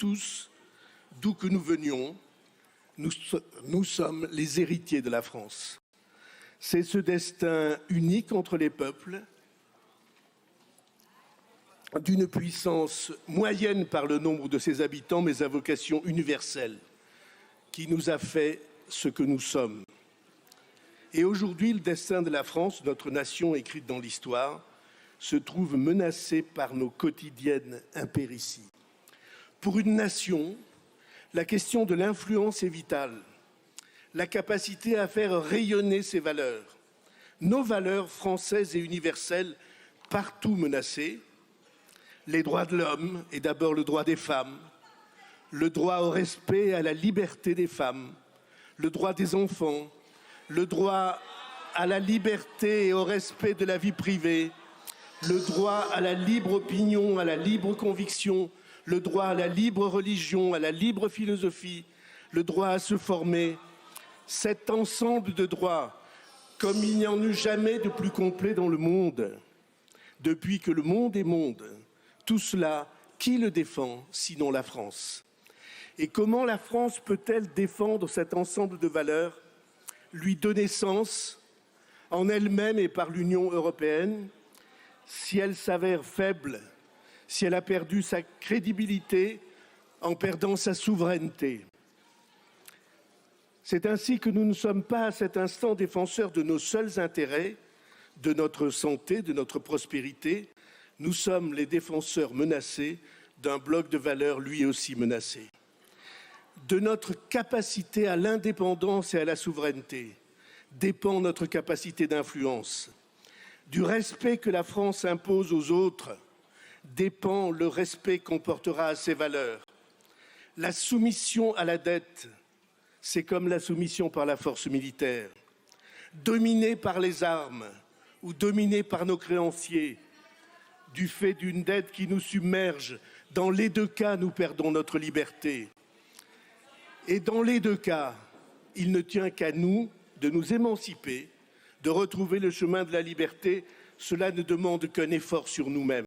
tous, d'où que nous venions, nous sommes les héritiers de la France. C'est ce destin unique entre les peuples, d'une puissance moyenne par le nombre de ses habitants, mais à vocation universelle, qui nous a fait ce que nous sommes. Et aujourd'hui, le destin de la France, notre nation écrite dans l'histoire, se trouve menacé par nos quotidiennes impérities. Pour une nation, la question de l'influence est vitale, la capacité à faire rayonner ses valeurs, nos valeurs françaises et universelles, partout menacées, les droits de l'homme et d'abord le droit des femmes, le droit au respect et à la liberté des femmes, le droit des enfants, le droit à la liberté et au respect de la vie privée, le droit à la libre opinion, à la libre conviction, le droit à la libre religion, à la libre philosophie, le droit à se former. Cet ensemble de droits, comme il n'y en eut jamais de plus complet dans le monde, depuis que le monde est monde, tout cela, qui le défend, sinon la France? Et comment la France peut-elle défendre cet ensemble de valeurs, lui donner sens en elle-même et par l'Union européenne, si elle s'avère faible, si elle a perdu sa crédibilité en perdant sa souveraineté? C'est ainsi que nous ne sommes pas à cet instant défenseurs de nos seuls intérêts, de notre santé, de notre prospérité. Nous sommes les défenseurs menacés d'un bloc de valeurs lui aussi menacé. De notre capacité à l'indépendance et à la souveraineté dépend notre capacité d'influence. Du respect que la France impose aux autres dépend le respect qu'on portera à ses valeurs. La soumission à la dette, c'est comme la soumission par la force militaire. Dominée par les armes ou dominée par nos créanciers, du fait d'une dette qui nous submerge, dans les deux cas, nous perdons notre liberté. Et dans les deux cas, il ne tient qu'à nous de nous émanciper, de retrouver le chemin de la liberté. Cela ne demande qu'un effort sur nous-mêmes.